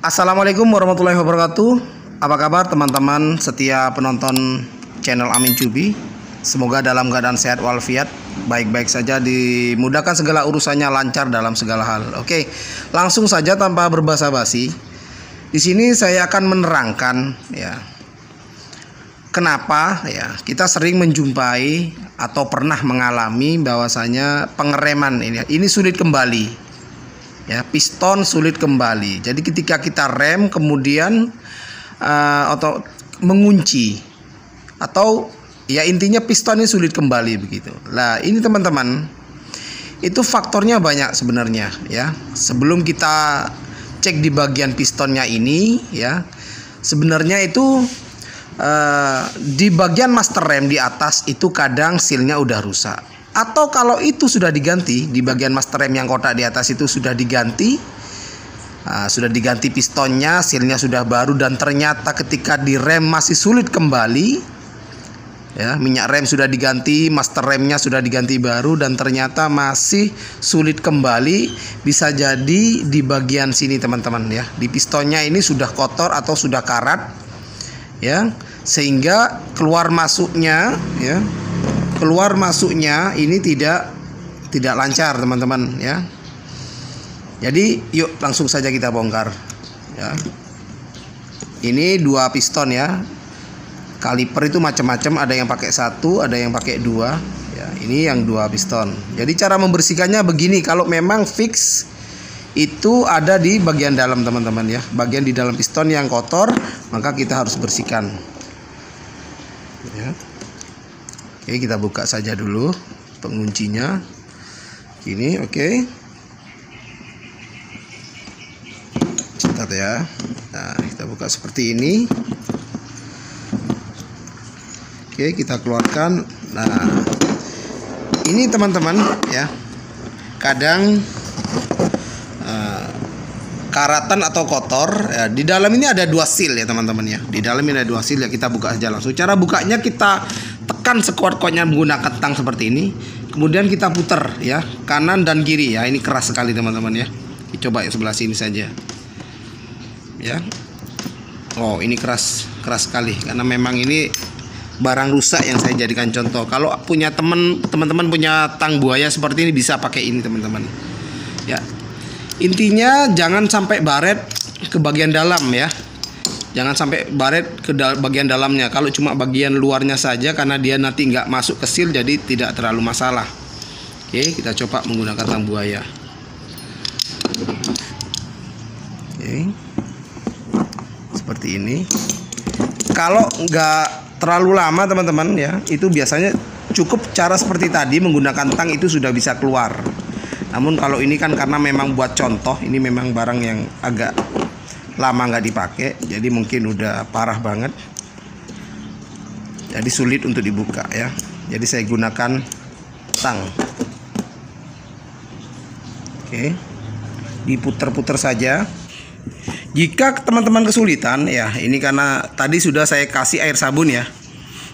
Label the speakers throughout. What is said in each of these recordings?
Speaker 1: Assalamualaikum warahmatullahi wabarakatuh. Apa kabar teman-teman setia penonton channel Amin Cubi? Semoga dalam keadaan sehat walafiat, baik-baik saja, dimudahkan segala urusannya, lancar dalam segala hal. Oke, langsung saja tanpa berbasa-basi. Di sini saya akan menerangkan ya, kenapa ya kita sering menjumpai atau pernah mengalami bahwasanya pengereman ini sulit kembali. Ya, piston sulit kembali. Jadi ketika kita rem kemudian atau mengunci atau ya intinya piston ini sulit kembali begitu. Nah, ini teman-teman, itu faktornya banyak sebenarnya ya. Sebelum kita cek di bagian pistonnya ini ya, sebenarnya itu di bagian master rem di atas itu kadang sealnya udah rusak. Atau kalau itu sudah diganti, di bagian master rem yang kotak di atas itu sudah diganti, pistonnya, sealnya sudah baru, dan ternyata ketika direm masih sulit kembali, ya, minyak rem sudah diganti, master remnya sudah diganti baru, dan ternyata masih sulit kembali. Bisa jadi di bagian sini teman-teman ya, di pistonnya ini sudah kotor atau sudah karat, ya, sehingga keluar masuknya ini tidak lancar teman-teman ya. Jadi yuk langsung saja kita bongkar ya. Ini dua piston ya. Kaliper itu macam-macam, ada yang pakai satu, ada yang pakai dua ya. Ini yang dua piston. Jadi cara membersihkannya begini, kalau memang fix itu ada di bagian dalam teman-teman ya. Bagian di dalam piston yang kotor, maka kita harus bersihkan ya. Oke, kita buka saja dulu penguncinya. Gini, oke. Cepat ya. Nah, kita buka seperti ini. Oke, kita keluarkan. Nah, ini teman-teman ya. Kadang karatan atau kotor ya. Di dalam ini ada dua seal ya teman-teman ya. Di dalam ini ada dua seal ya. Kita buka aja langsung. Cara bukanya kita tekan sekuat-kuatnya menggunakan tang seperti ini. Kemudian kita putar ya, kanan dan kiri ya. Ini keras sekali teman-teman ya. Coba ya sebelah sini saja. Ya. Oh, ini keras sekali karena memang ini barang rusak yang saya jadikan contoh. Kalau punya teman-teman punya tang buaya seperti ini, bisa pakai ini teman-teman. Ya. Intinya jangan sampai baret ke bagian dalam ya. Jangan sampai baret ke bagian dalamnya. Kalau cuma bagian luarnya saja, karena dia nanti nggak masuk ke seal, jadi tidak terlalu masalah. Oke, kita coba menggunakan tang buaya. Oke, seperti ini. Kalau nggak terlalu lama teman-teman ya, itu biasanya cukup cara seperti tadi, menggunakan tang itu sudah bisa keluar. Namun kalau ini kan karena memang buat contoh, ini memang barang yang agak lama nggak dipakai, jadi mungkin udah parah banget, jadi sulit untuk dibuka ya. Jadi saya gunakan tang. Oke, diputer-puter saja. Jika teman-teman kesulitan ya, ini karena tadi sudah saya kasih air sabun ya.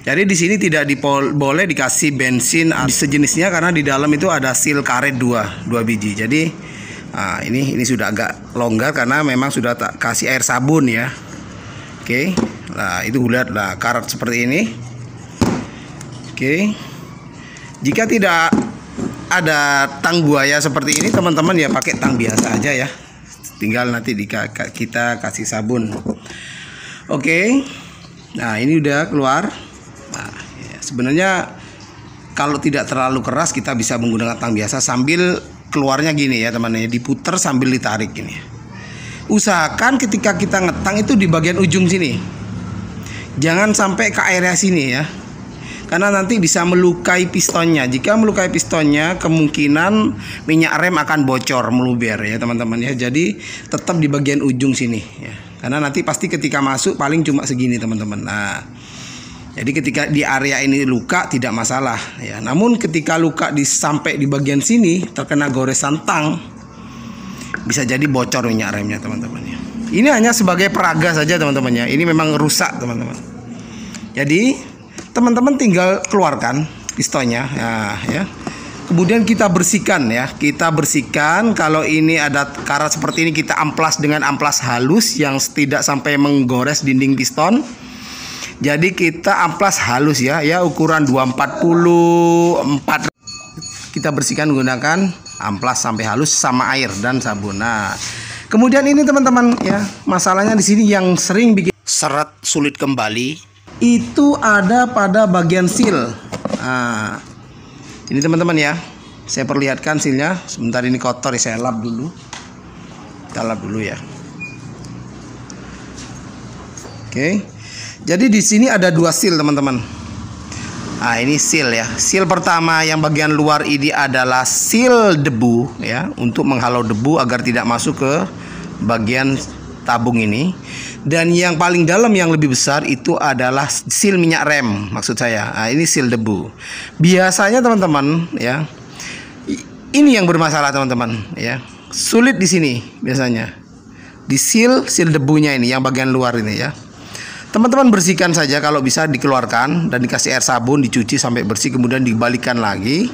Speaker 1: Jadi di sini tidak boleh dikasih bensin sejenisnya, karena di dalam itu ada seal karet dua biji. Jadi ini sudah agak longgar karena memang sudah tak kasih air sabun ya. Oke, nah itu lihat lah karat seperti ini. Oke, jika tidak ada tang buaya seperti ini teman-teman ya, pakai tang biasa aja ya. Tinggal nanti kita kasih sabun. Oke, nah ini udah keluar. Nah, ya, sebenarnya kalau tidak terlalu keras kita bisa menggunakan tang biasa sambil keluarnya gini ya teman-teman, diputer sambil ditarik gini. Usahakan ketika kita ngetang itu di bagian ujung sini, jangan sampai ke area sini ya, karena nanti bisa melukai pistonnya. Jika melukai pistonnya, kemungkinan minyak rem akan bocor, meluber ya teman-teman ya. Jadi tetap di bagian ujung sini ya, karena nanti pasti ketika masuk paling cuma segini teman-teman. Nah, jadi ketika di area ini luka tidak masalah ya. Namun ketika luka sampai di bagian sini terkena goresan tang, bisa jadi bocor minyak remnya teman-teman ya. Ini hanya sebagai peraga saja teman-teman ya. Ini memang rusak teman-teman. Jadi teman-teman tinggal keluarkan pistonnya ya. Kemudian kita bersihkan ya. Kita bersihkan. Kalau ini ada karat seperti ini, kita amplas dengan amplas halus yang tidak sampai menggores dinding piston. Jadi kita amplas halus ya, ukuran 240 4. Kita bersihkan menggunakan amplas sampai halus sama air dan sabun. Nah, kemudian ini teman-teman ya, masalahnya di sini yang sering bikin seret sulit kembali itu ada pada bagian seal. Nah, ini teman-teman ya, saya perlihatkan sealnya. Sebentar, ini kotor ya, saya lap dulu. Kita lap dulu ya. Oke. Jadi di sini ada 2 seal teman-teman. Nah, ini seal ya. Seal pertama yang bagian luar ini adalah seal debu ya, untuk menghalau debu agar tidak masuk ke bagian tabung ini. Dan yang paling dalam yang lebih besar itu adalah seal minyak rem, maksud saya. Nah, ini seal debu. Biasanya teman-teman ya, ini yang bermasalah teman-teman ya. Sulit di sini biasanya. Di seal debunya ini yang bagian luar ini ya. Teman-teman bersihkan saja, kalau bisa dikeluarkan dan dikasih air sabun, dicuci sampai bersih, kemudian dikembalikan lagi.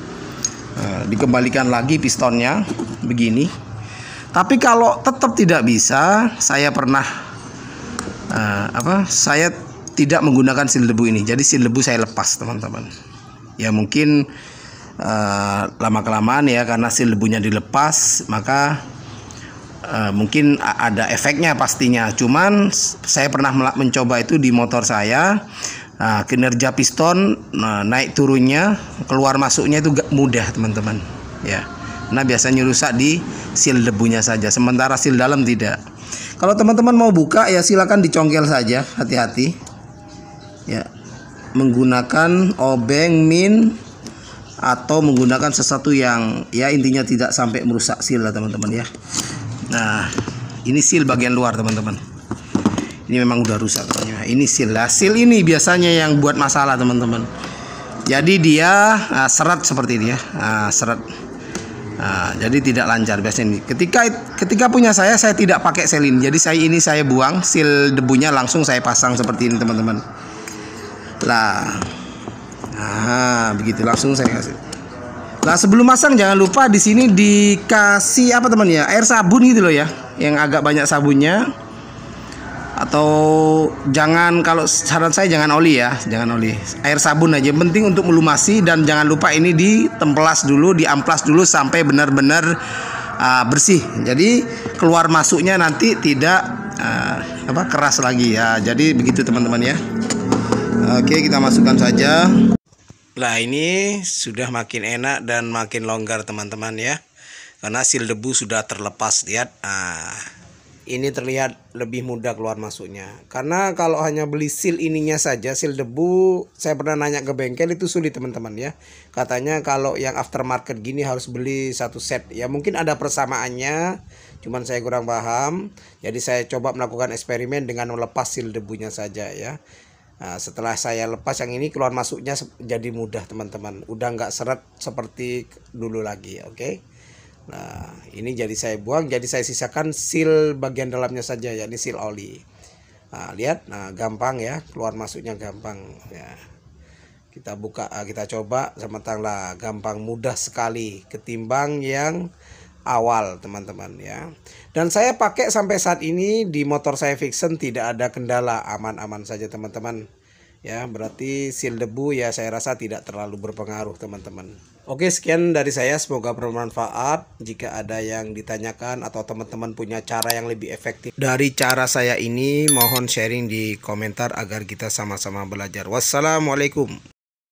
Speaker 1: Dikembalikan lagi pistonnya begini. Tapi kalau tetap tidak bisa, saya pernah saya tidak menggunakan seal debu ini. Jadi seal debu saya lepas teman-teman. Ya mungkin lama-kelamaan ya, karena seal debunya dilepas, maka mungkin ada efeknya pastinya. Cuman saya pernah mencoba itu di motor saya. Kinerja piston naik turunnya, keluar masuknya itu mudah teman-teman ya. Nah, biasanya rusak di seal debunya saja, sementara seal dalam tidak. Kalau teman-teman mau buka ya silakan dicongkel saja, hati-hati ya, menggunakan obeng, min, atau menggunakan sesuatu yang ya intinya tidak sampai merusak seal lah teman-teman ya. Nah, ini seal bagian luar teman-teman. Ini memang udah rusak katanya. Ini seal lah. Seal ini biasanya yang buat masalah teman-teman. Jadi dia seret seperti ini ya, seret. Jadi tidak lancar biasanya. Ketika punya saya tidak pakai selin. Jadi saya buang seal debunya, langsung saya pasang seperti ini teman-teman. Lah, begitu langsung saya kasih. Nah, sebelum pasang jangan lupa di sini dikasih apa teman ya, air sabun gitu loh ya, yang agak banyak sabunnya. Atau jangan, kalau saran saya jangan oli ya, jangan oli, air sabun aja, penting untuk melumasi. Dan jangan lupa ini ditemplas dulu, diamplas dulu sampai benar-benar bersih. Jadi keluar masuknya nanti tidak keras lagi ya. Jadi begitu teman-teman ya. Oke, kita masukkan saja. Nah, ini sudah makin enak dan makin longgar teman-teman ya, karena seal debu sudah terlepas. Lihat, ini terlihat lebih mudah keluar masuknya. Karena kalau hanya beli seal ininya saja, seal debu, saya pernah nanya ke bengkel itu sulit teman-teman ya. Katanya kalau yang aftermarket gini harus beli 1 set. Ya mungkin ada persamaannya, cuman saya kurang paham. Jadi saya coba melakukan eksperimen dengan melepas seal debunya saja ya. Nah, setelah saya lepas yang ini, keluar masuknya jadi mudah teman-teman. Udah nggak seret seperti dulu lagi, oke? Nah, ini jadi saya buang, jadi saya sisakan seal bagian dalamnya saja, yakni seal oli. Nah, lihat, gampang ya, keluar masuknya gampang ya. Kita buka, kita coba, sementara lah, gampang, mudah sekali ketimbang yang awal teman-teman ya. Dan saya pakai sampai saat ini di motor saya Vixen tidak ada kendala, aman-aman saja teman-teman ya. Berarti seal debu ya saya rasa tidak terlalu berpengaruh teman-teman. Oke, sekian dari saya, semoga bermanfaat. Jika ada yang ditanyakan atau teman-teman punya cara yang lebih efektif dari cara saya ini, mohon sharing di komentar agar kita sama-sama belajar. Wassalamualaikum.